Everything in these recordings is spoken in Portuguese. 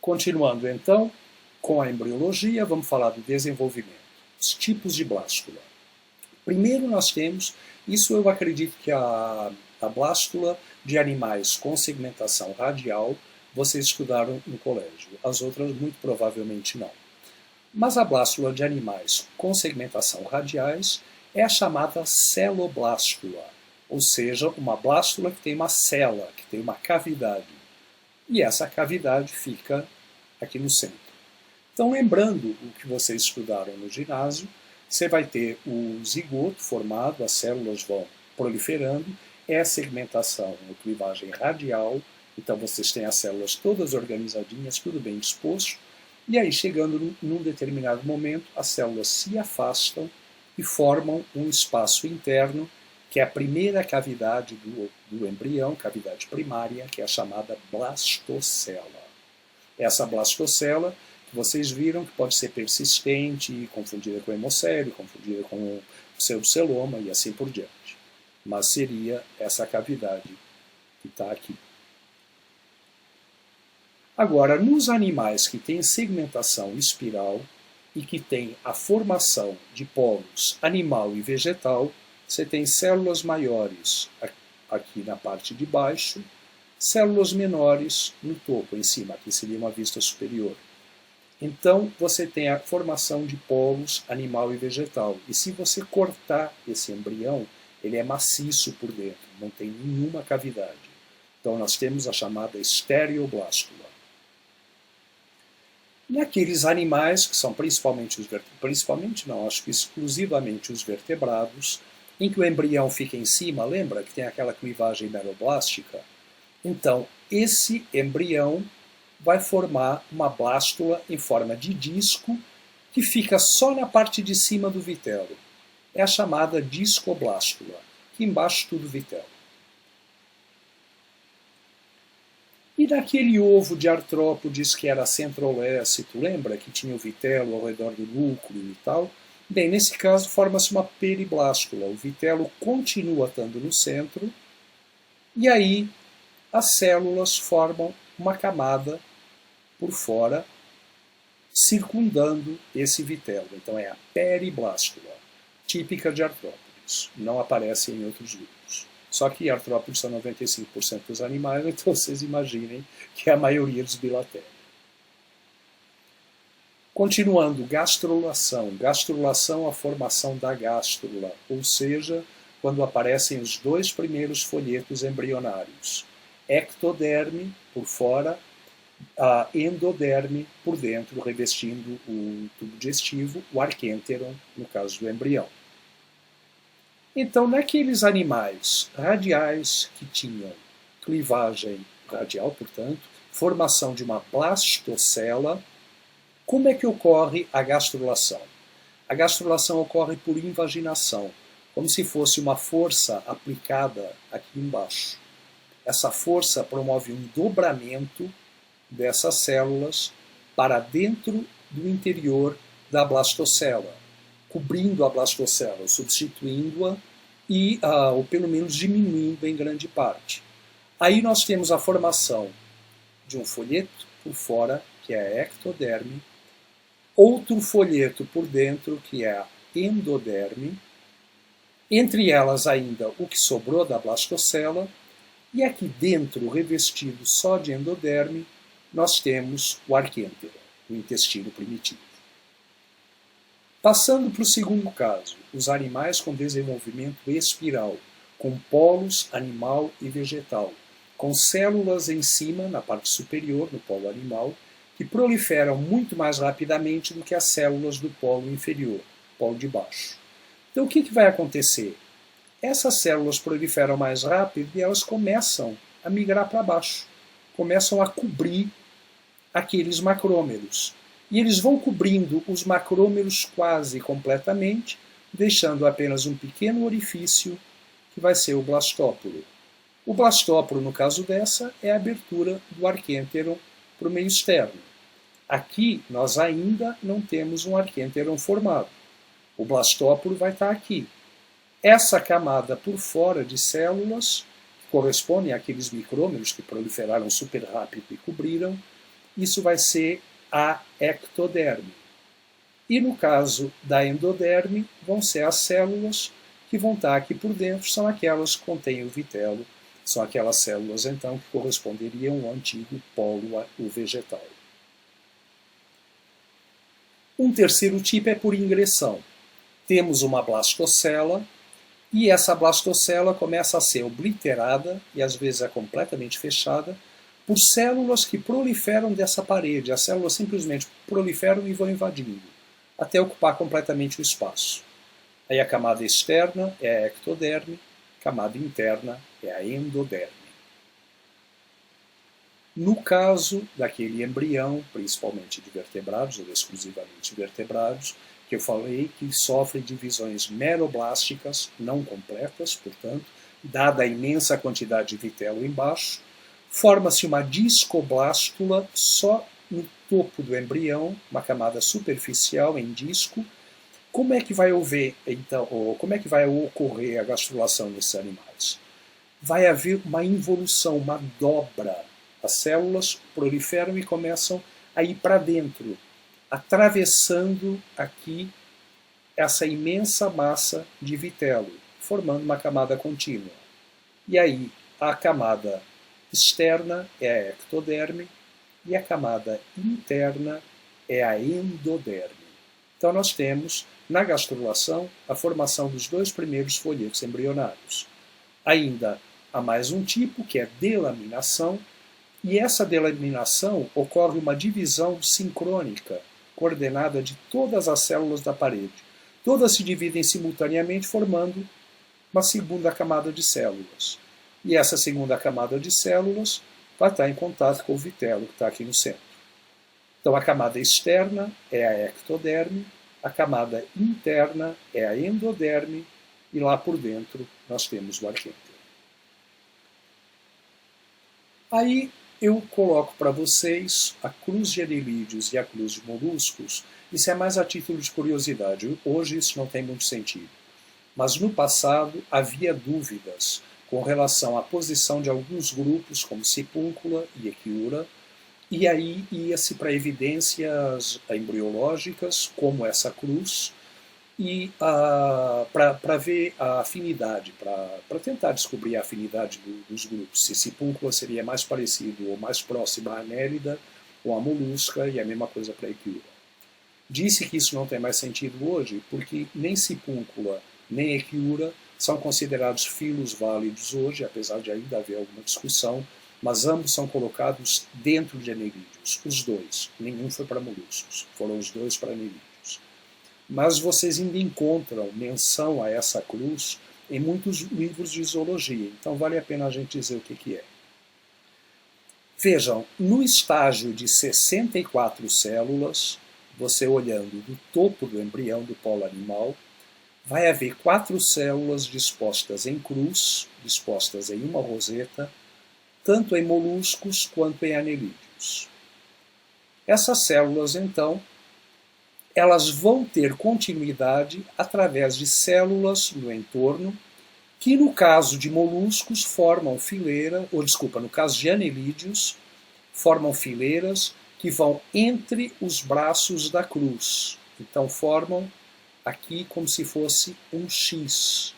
Continuando então com a embriologia, vamos falar do desenvolvimento, os tipos de blástula. Primeiro nós temos, isso eu acredito que a blástula de animais com segmentação radial vocês estudaram no colégio, as outras muito provavelmente não. Mas a blástula de animais com segmentação radiais é a chamada celoblástula, ou seja, uma blástula que tem uma cela, que tem uma cavidade. E essa cavidade fica aqui no centro. Então, lembrando o que vocês estudaram no ginásio, você vai ter o zigoto formado, as células vão proliferando, é a segmentação, a clivagem radial, então vocês têm as células todas organizadinhas, tudo bem disposto, e aí, chegando num determinado momento, as células se afastam e formam um espaço interno, que é a primeira cavidade do embrião, cavidade primária, que é a chamada blastocela. Essa blastocela, que vocês viram que pode ser persistente, confundida com hemocélio, confundida com o pseudoceloma e assim por diante. Mas seria essa cavidade que está aqui. Agora, nos animais que têm segmentação espiral e que têm a formação de polos animal e vegetal, você tem células maiores aqui na parte de baixo, células menores no topo, em cima, aqui seria uma vista superior. Então, você tem a formação de polos animal e vegetal. E se você cortar esse embrião, ele é maciço por dentro, não tem nenhuma cavidade. Então, nós temos a chamada estereoblástula. Naqueles animais, que são principalmente acho que exclusivamente os vertebrados, em que o embrião fica em cima, lembra que tem aquela clivagem meroblástica? Então, esse embrião vai formar uma blástula em forma de disco que fica só na parte de cima do vitelo. É a chamada discoblástula, que embaixo tudo vitelo. E daquele ovo de artrópodes que era centrolécito, lembra que tinha o vitelo ao redor do núcleo e tal? Bem, nesse caso forma-se uma periblástula. O vitelo continua estando no centro e aí as células formam uma camada por fora circundando esse vitelo. Então é a periblástula, típica de artrópodes. Não aparece em outros grupos. Só que artrópodes são 95% dos animais, então vocês imaginem que é a maioria dos bilatéria. Continuando, gastrulação. Gastrulação, a formação da gástrula, ou seja, quando aparecem os dois primeiros folhetos embrionários. Ectoderme por fora, a endoderme por dentro, revestindo o tubo digestivo, o arquênteron, no caso do embrião. Então, naqueles animais radiais que tinham clivagem radial, portanto, formação de uma blastocela, como é que ocorre a gastrulação? A gastrulação ocorre por invaginação, como se fosse uma força aplicada aqui embaixo. Essa força promove um dobramento dessas células para dentro do interior da blastocela, cobrindo a blastocela, substituindo-a e, ou pelo menos diminuindo em grande parte. Aí nós temos a formação de um folheto por fora, que é a ectoderme, outro folheto por dentro, que é a endoderme, entre elas ainda o que sobrou da blastocela, e aqui dentro, revestido só de endoderme, nós temos o arquênteron, o intestino primitivo. Passando para o segundo caso, os animais com desenvolvimento espiral, com polos animal e vegetal, com células em cima, na parte superior, no polo animal, que proliferam muito mais rapidamente do que as células do polo inferior, polo de baixo. Então o que vai acontecer? Essas células proliferam mais rápido e elas começam a migrar para baixo, começam a cobrir aqueles macrômeros. E eles vão cobrindo os macrômeros quase completamente, deixando apenas um pequeno orifício, que vai ser o blastóporo. O blastóporo, no caso dessa, é a abertura do arquênteron para o meio externo. Aqui, nós ainda não temos um arquênteron formado. O blastóporo vai estar aqui. Essa camada por fora de células, que correspondem àqueles micrômeros que proliferaram super rápido e cobriram, isso vai ser a ectoderme. E no caso da endoderme, vão ser as células que vão estar aqui por dentro, são aquelas que contêm o vitelo, são aquelas células, então, que corresponderiam ao antigo polo vegetal. Um terceiro tipo é por ingressão. Temos uma blastocela, e essa blastocela começa a ser obliterada, e às vezes é completamente fechada, por células que proliferam dessa parede. As células simplesmente proliferam e vão invadindo, até ocupar completamente o espaço. Aí a camada externa é a ectoderme, a camada interna é a endoderme. No caso daquele embrião, principalmente de vertebrados, ou exclusivamente vertebrados, que eu falei que sofre divisões meroblásticas, não completas, portanto, dada a imensa quantidade de vitelo embaixo, forma-se uma discoblástula só no topo do embrião, uma camada superficial em disco. Como é que vai haver, então, como é que vai ocorrer a gastrulação nesses animais? Vai haver uma involução, uma dobra. As células proliferam e começam a ir para dentro, atravessando aqui essa imensa massa de vitelo, formando uma camada contínua. E aí, a camada externa é a ectoderme e a camada interna é a endoderme. Então nós temos, na gastrulação, a formação dos dois primeiros folhetos embrionários. Ainda há mais um tipo, que é delaminação, e essa delaminação ocorre uma divisão sincrônica, coordenada de todas as células da parede. Todas se dividem simultaneamente, formando uma segunda camada de células. E essa segunda camada de células vai estar em contato com o vitelo, que está aqui no centro. Então a camada externa é a ectoderme, a camada interna é a endoderme, e lá por dentro nós temos o arquênter. Aí eu coloco para vocês a cruz de anelídeos e a cruz de moluscos. Isso é mais a título de curiosidade. Hoje isso não tem muito sentido. Mas no passado havia dúvidas com relação à posição de alguns grupos, como Sipúncula e Echiura, e aí ia-se para evidências embriológicas, como essa cruz, e para ver a afinidade, para tentar descobrir a afinidade dos grupos, se Sipúncula seria mais parecido ou mais próximo à Anélida ou à Molusca, e a mesma coisa para Echiura. Disse que isso não tem mais sentido hoje, porque nem Sipúncula nem Echiura são considerados filos válidos hoje, apesar de ainda haver alguma discussão, mas ambos são colocados dentro de anelídeos, os dois. Nenhum foi para moluscos, foram os dois para anelídeos. Mas vocês ainda encontram menção a essa cruz em muitos livros de zoologia, então vale a pena a gente dizer o que é. Vejam, no estágio de 64 células, você olhando do topo do embrião do polo animal, vai haver 4 células dispostas em cruz, dispostas em uma roseta, tanto em moluscos quanto em anelídeos. Essas células, então, elas vão ter continuidade através de células no entorno, que no caso de moluscos formam fileira, no caso de anelídeos, formam fileiras que vão entre os braços da cruz. Então formam aqui como se fosse um X.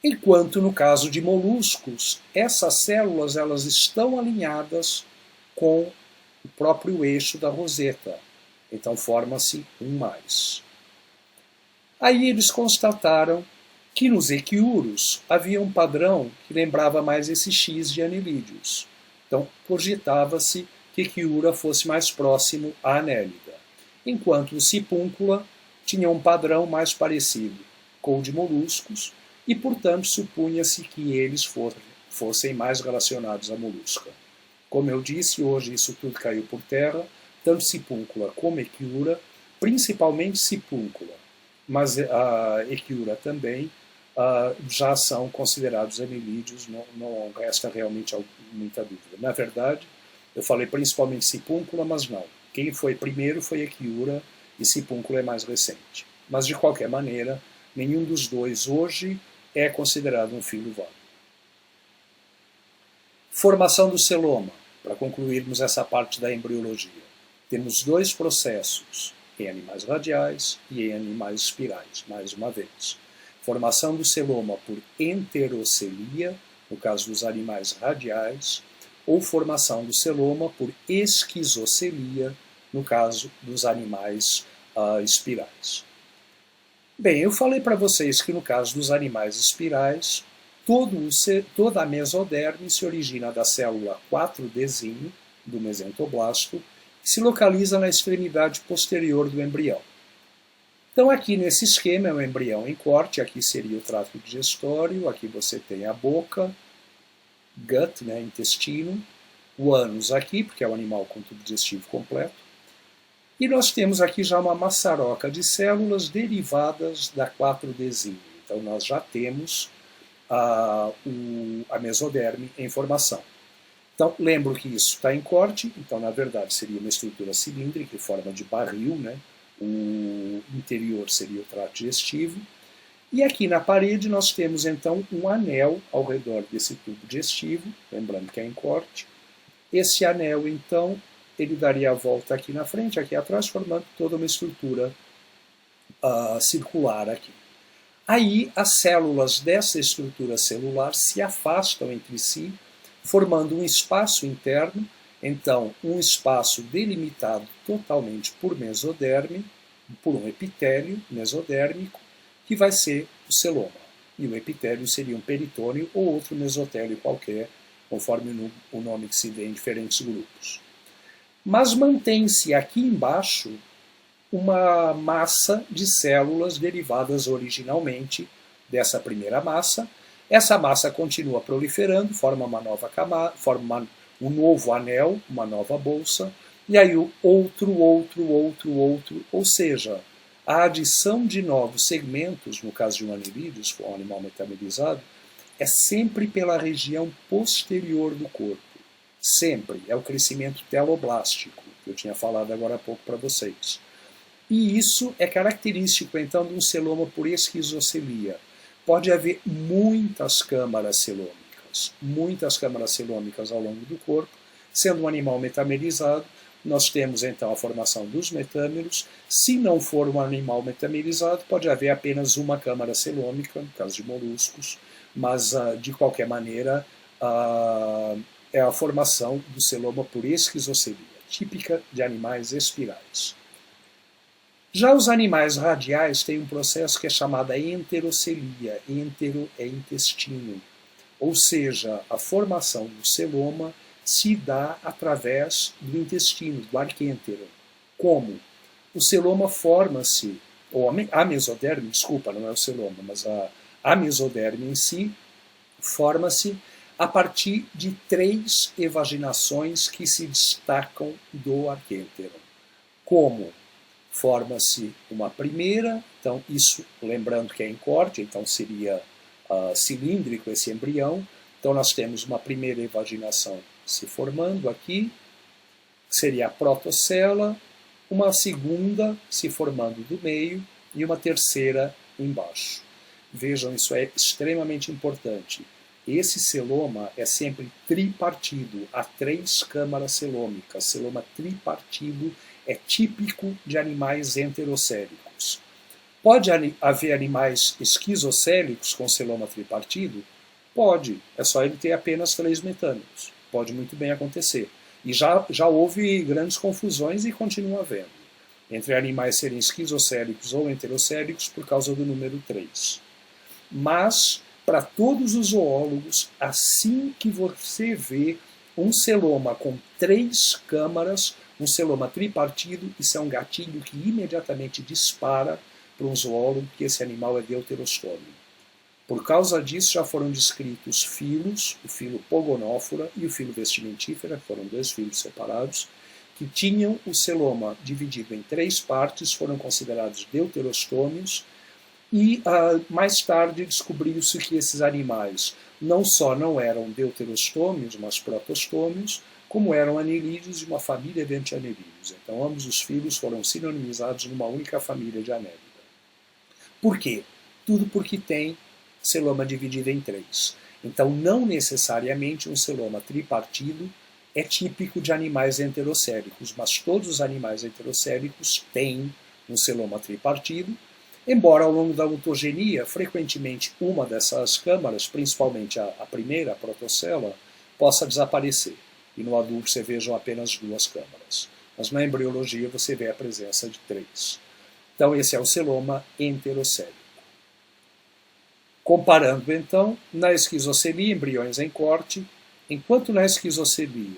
Enquanto no caso de moluscos, essas células elas estão alinhadas com o próprio eixo da roseta. Então forma-se um mais. Aí eles constataram que nos equiuros havia um padrão que lembrava mais esse X de anelídeos. Então cogitava-se que Echiura fosse mais próximo à Anélida, enquanto o Sipúncula tinha um padrão mais parecido com o de moluscos e, portanto, supunha-se que eles fossem mais relacionados à molusca. Como eu disse, hoje isso tudo caiu por terra, tanto Sipúncula como Echiura, principalmente Sipúncula, mas a Echiura também já são considerados anelídeos, não resta realmente muita dúvida. Na verdade, eu falei principalmente Sipúncula, mas não. Quem foi primeiro foi Echiura e Sipúncula é mais recente. Mas, de qualquer maneira, nenhum dos dois hoje é considerado um filo válido. Formação do celoma. para concluirmos essa parte da embriologia. Temos dois processos, em animais radiais e em animais espirais, mais uma vez. Formação do celoma por enterocelia, no caso dos animais radiais, ou formação do celoma por esquizocelia, no caso dos animais espirais. Bem, eu falei para vocês que no caso dos animais espirais, toda a mesoderme se origina da célula 4Dzinho, do mesentoblasto, que se localiza na extremidade posterior do embrião. Então aqui nesse esquema é o embrião em corte, aqui seria o trato digestório, aqui você tem a boca, gut, né, intestino, o ânus aqui, porque é o animal com tubo digestivo completo, e nós temos aqui já uma maçaroca de células derivadas da 4Dzinho. Então nós já temos a mesoderme em formação. Então, lembro que isso está em corte, então na verdade seria uma estrutura cilíndrica em forma de barril, né? O interior seria o trato digestivo. E aqui na parede nós temos então um anel ao redor desse tubo digestivo, lembrando que é em corte. Esse anel então, ele daria a volta aqui na frente, aqui atrás, formando toda uma estrutura circular aqui. Aí as células dessa estrutura celular se afastam entre si, formando um espaço interno, então um espaço delimitado totalmente por mesoderme, por um epitélio mesodérmico, que vai ser o celoma. E o epitélio seria um peritônio ou outro mesotélio qualquer, conforme o nome que se dê em diferentes grupos. Mas mantém-se aqui embaixo uma massa de células derivadas originalmente dessa primeira massa. Essa massa continua proliferando, forma uma nova camada, forma um novo anel, uma nova bolsa, e aí o outro, ou seja, a adição de novos segmentos, no caso de um anelídeo, se for um animal metabolizado, é sempre pela região posterior do corpo. Sempre. É o crescimento teloblástico, que eu tinha falado agora há pouco para vocês. E isso é característico, então, de um celoma por esquizocelia. Pode haver muitas câmaras celômicas ao longo do corpo. Sendo um animal metamerizado, nós temos então a formação dos metâmeros. Se não for um animal metamerizado, pode haver apenas uma câmara celômica, no caso de moluscos, mas de qualquer maneira é a formação do celoma por esquizocelia, típica de animais espirais. Já os animais radiais têm um processo que é chamado enterocelia. Entero é intestino. Ou seja, a formação do celoma se dá através do intestino, do arquêntero. Como? O celoma forma-se, ou a mesoderme, desculpa, não é o celoma, mas a mesoderme em si forma-se a partir de 3 evaginações que se destacam do arquêntero. Como? Forma-se uma primeira, então isso, lembrando que é em corte, então seria cilíndrico esse embrião. Então nós temos uma primeira evaginação se formando aqui, seria a protocela, uma segunda se formando do meio e uma terceira embaixo. Vejam, isso é extremamente importante. Esse celoma é sempre tripartido, há 3 câmaras celômicas. Celoma tripartido é típico de animais enterocélicos. Pode haver animais esquizocélicos com celoma tripartido? Pode, é só ele ter apenas 3 metâmeros. Pode muito bem acontecer. E já houve grandes confusões e continua havendo entre animais serem esquizocélicos ou enterocélicos por causa do número 3. Mas, para todos os zoólogos, assim que você vê um celoma com 3 câmaras, um celoma tripartido, isso é um gatilho que imediatamente dispara para um zoólogo que esse animal é deuterostômio. Por causa disso já foram descritos filos, o filo Pogonófora e o filo Vestimentífera, foram 2 filos separados, que tinham o celoma dividido em 3 partes, foram considerados deuterostômios, e mais tarde descobriu-se que esses animais não só não eram deuterostômios, mas protostômios, como eram anelídeos de uma família de antianelídeos. Então ambos os filos foram sinonimizados numa única família de anélida. Por quê? Tudo porque tem celoma dividido em 3. Então não necessariamente um celoma tripartido é típico de animais enterocéricos, mas todos os animais enterocéricos têm um celoma tripartido, embora ao longo da ontogenia, frequentemente uma dessas câmaras, principalmente a primeira, a protocela, possa desaparecer. E no adulto você veja apenas 2 câmaras. Mas na embriologia você vê a presença de 3. Então esse é o celoma enterocérico. Comparando então, na esquizocelia, embriões em corte, enquanto na esquizocelia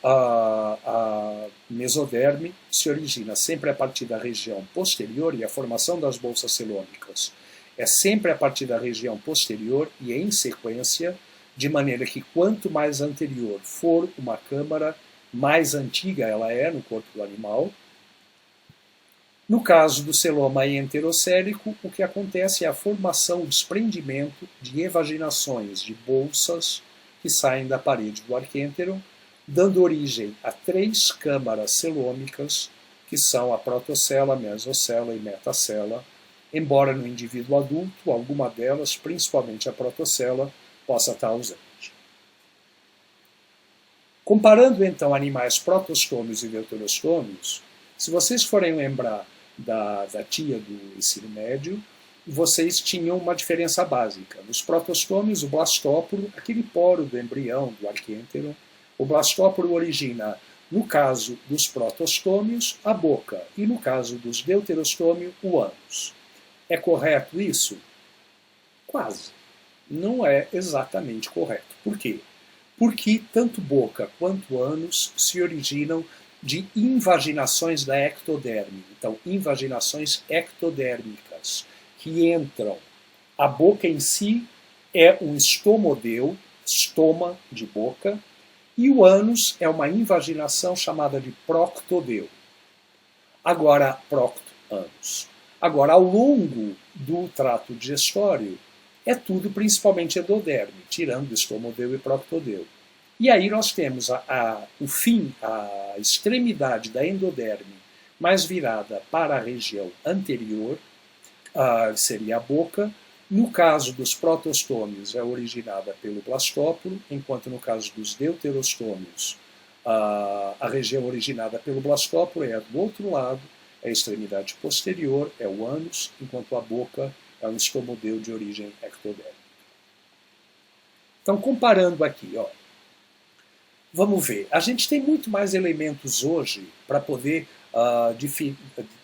a mesoderme se origina sempre a partir da região posterior e a formação das bolsas celômicas é sempre a partir da região posterior e em sequência, de maneira que quanto mais anterior for uma câmara, mais antiga ela é no corpo do animal. No caso do celoma enterocérico, o que acontece é a formação, o desprendimento de evaginações de bolsas que saem da parede do arquêntero, dando origem a 3 câmaras celômicas, que são a protocela, mesocela e metacela, embora no indivíduo adulto, alguma delas, principalmente a protocela, possa estar ausente. Comparando então animais protostômios e deuterostômios, se vocês forem lembrar da tia do ensino médio, vocês tinham uma diferença básica. Nos protostômios, o blastóporo, aquele poro do embrião, do arquêntero, o blastóporo origina, no caso dos protostômios, a boca, e no caso dos deuterostômios, o ânus. É correto isso? Quase. Não é exatamente correto. Por quê? Porque tanto boca quanto ânus se originam de invaginações da ectoderme. Então, invaginações ectodérmicas, que entram. A boca em si é um estomodeu, estoma de boca, e o ânus é uma invaginação chamada de proctodeu. Agora, procto-ânus. Agora, ao longo do trato digestório, é tudo principalmente endoderme, tirando estomodeu e proctodeu. E aí nós temos o fim, a extremidade da endoderme mais virada para a região anterior, seria a boca. No caso dos protostômios, é originada pelo blastóporo, enquanto no caso dos deuterostômios, a região originada pelo blastóporo é do outro lado, é a extremidade posterior, é o ânus, enquanto a boca é um estomodeu de origem ectodérmica. Então, comparando aqui, vamos ver. A gente tem muito mais elementos hoje para poder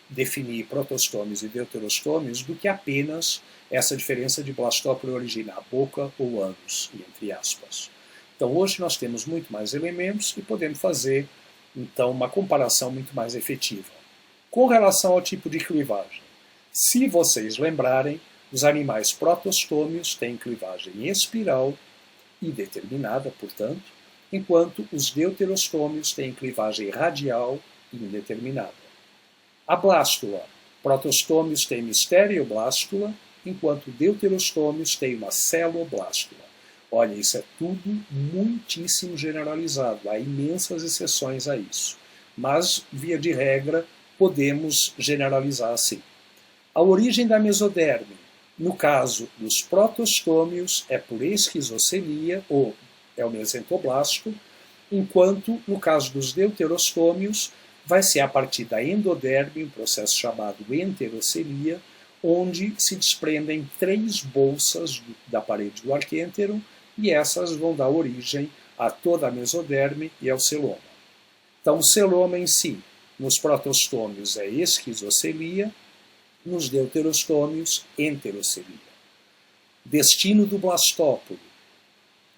definir protostômios e deuterostômios do que apenas essa diferença de blastóporo originar boca ou ânus, entre aspas. Então, hoje nós temos muito mais elementos e podemos fazer, então, uma comparação muito mais efetiva. Com relação ao tipo de clivagem, se vocês lembrarem, os animais protostômios têm clivagem espiral e determinada, portanto, enquanto os deuterostômios têm clivagem radial e indeterminada. A blástula, protostômios têm estereoblástula, enquanto deuterostômios têm uma celoblástula. Olha, isso é tudo muitíssimo generalizado, há imensas exceções a isso. Mas, via de regra, podemos generalizar assim. A origem da mesoderme, no caso dos protostômios, é por esquizocelia, ou é o mesentoblasto, enquanto, no caso dos deuterostômios, vai ser a partir da endoderme, um processo chamado enterocelia, onde se desprendem 3 bolsas da parede do arquêntero, e essas vão dar origem a toda a mesoderme e ao celoma. Então, o celoma em si, nos protostômios, é esquizocelia, nos deuterostômios, enterocelia. Destino do blastóporo.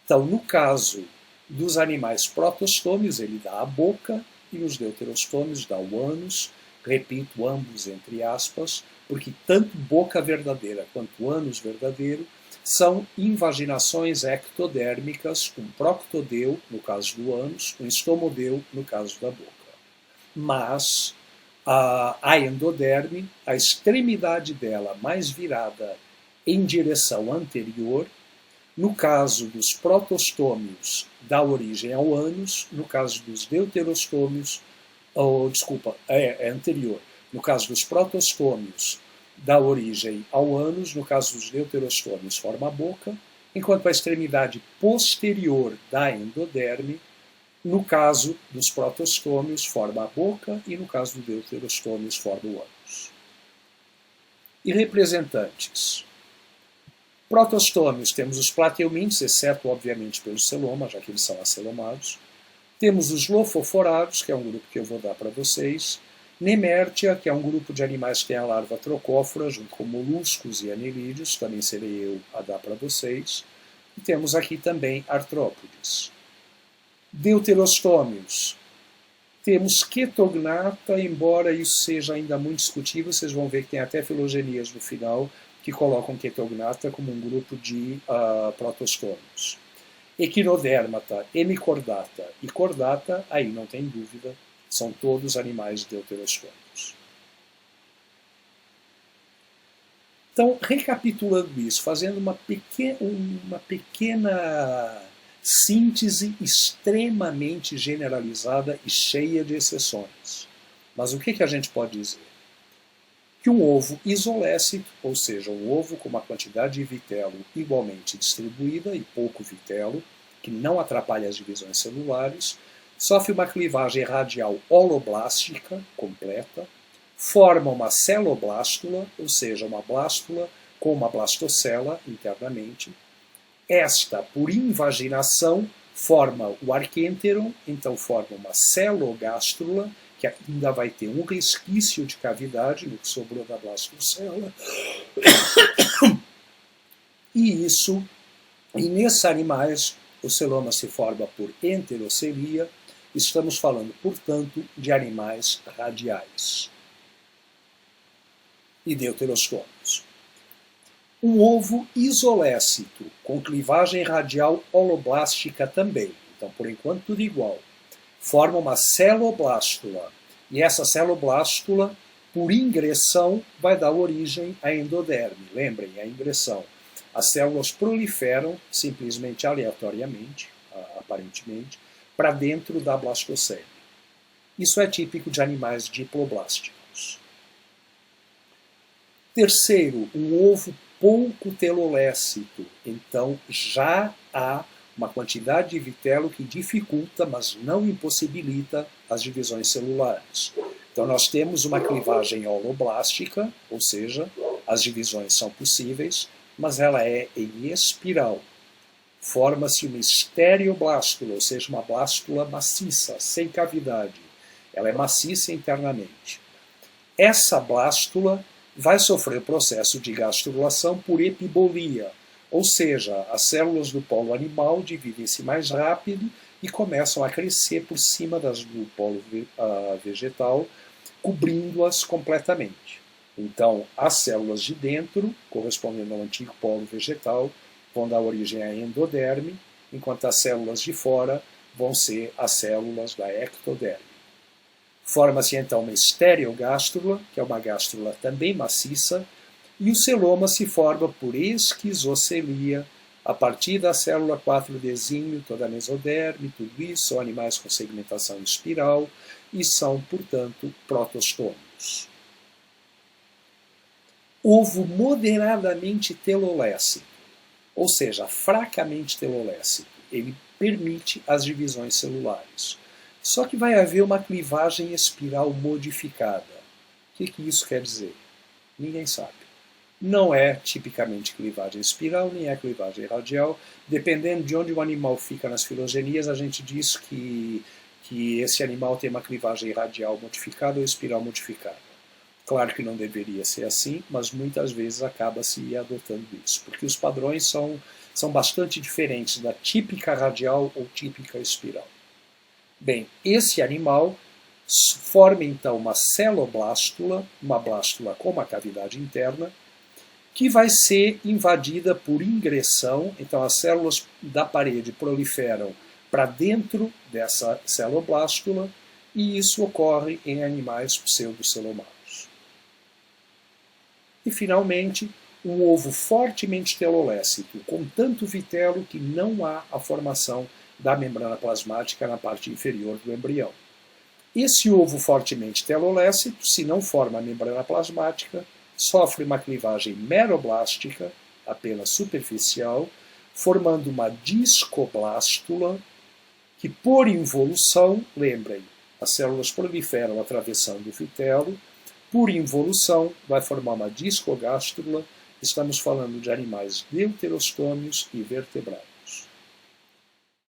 Então, no caso dos animais protostômios, ele dá a boca, e nos deuterostômios dá o ânus, repito, ambos entre aspas, porque tanto boca verdadeira quanto ânus verdadeiro são invaginações ectodérmicas, um proctodeu, no caso do ânus, um estomodeu, no caso da boca. Mas a endoderme, a extremidade dela mais virada em direção anterior, no caso dos protostômios, dá origem ao ânus, no caso dos deuterostômios, é anterior. No caso dos protostômios, dá origem ao ânus, no caso dos deuterostômios, forma a boca, enquanto a extremidade posterior da endoderme No caso dos protostômios, forma a boca, e no caso dos deuterostômios, forma o ânus. E representantes. Protostômios, temos os plateumintes, exceto, obviamente, pelos celomas, já que eles são acelomados. Temos os lofoforados, que é um grupo que eu vou dar para vocês. Nemértia, que é um grupo de animais que tem a larva trocófora, junto com moluscos e anelídeos, também serei eu a dar para vocês. E temos aqui também artrópodes. Deuterostômios. Temos Ketognata, embora isso seja ainda muito discutível, vocês vão ver que tem até filogenias no final que colocam Ketognata como um grupo de protostômios. Equinodermata, Hemicordata e Chordata, aí não tem dúvida, são todos animais deuterostômios. Então, recapitulando isso, fazendo uma pequena síntese extremamente generalizada e cheia de exceções. Mas o que a gente pode dizer? Que um ovo isolécito, ou seja, um ovo com uma quantidade de vitelo igualmente distribuída e pouco vitelo, que não atrapalha as divisões celulares, sofre uma clivagem radial holoblástica completa, forma uma celoblástula, ou seja, uma blástula com uma blastocela internamente. Esta, por invaginação, forma o arquênteron, então forma uma celogástrula, que ainda vai ter um resquício de cavidade no que sobrou da blastocela. E nesses animais, o celoma se forma por enterocelia. Estamos falando, portanto, de animais radiais e deuterostômios. Um ovo isolécito, com clivagem radial holoblástica também. Então, por enquanto, tudo igual. Forma uma celoblástula. E essa celoblástula, por ingressão, vai dar origem à endoderme. Lembrem, a ingressão. As células proliferam, simplesmente aleatoriamente, aparentemente, para dentro da blastocele. Isso é típico de animais diploblásticos. Terceiro, um ovo pouco telolécito. Então, já há uma quantidade de vitelo que dificulta, mas não impossibilita, as divisões celulares. Então, nós temos uma clivagem holoblástica, ou seja, as divisões são possíveis, mas ela é em espiral. Forma-se uma estereoblástula, ou seja, uma blástula maciça, sem cavidade. Ela é maciça internamente. Essa blástula vai sofrer o processo de gastrulação por epibolia, ou seja, as células do polo animal dividem-se mais rápido e começam a crescer por cima do polo vegetal, cobrindo-as completamente. Então, as células de dentro, correspondendo ao antigo polo vegetal, vão dar origem à endoderme, enquanto as células de fora vão ser as células da ectoderme. Forma-se então uma estereogástrula, que é uma gástrula também maciça, e o celoma se forma por esquizocelia, a partir da célula 4Dzinho, toda a mesoderme, tudo isso são animais com segmentação em espiral e são, portanto, protostômios. Ovo moderadamente telolécito, ou seja, fracamente telolécito, ele permite as divisões celulares. Só que vai haver uma clivagem espiral modificada. O que isso quer dizer? Ninguém sabe. Não é tipicamente clivagem espiral, nem é clivagem radial. Dependendo de onde o animal fica nas filogenias, a gente diz que esse animal tem uma clivagem radial modificada ou espiral modificada. Claro que não deveria ser assim, mas muitas vezes acaba se adotando isso, porque os padrões são bastante diferentes da típica radial ou típica espiral. Bem, esse animal forma então uma celoblástula, uma blástula com uma cavidade interna, que vai ser invadida por ingressão. Então as células da parede proliferam para dentro dessa celoblástula, e isso ocorre em animais pseudocelomados. E finalmente, um ovo fortemente telolécito, com tanto vitelo que não há a formação da membrana plasmática na parte inferior do embrião. Esse ovo fortemente telolécito, se não forma a membrana plasmática, sofre uma clivagem meroblástica, apenas superficial, formando uma discoblástula, E por involução, lembrem, as células proliferam atravessando o vitelo, por involução vai formar uma discogástrula, estamos falando de animais deuterostômios e vertebrados.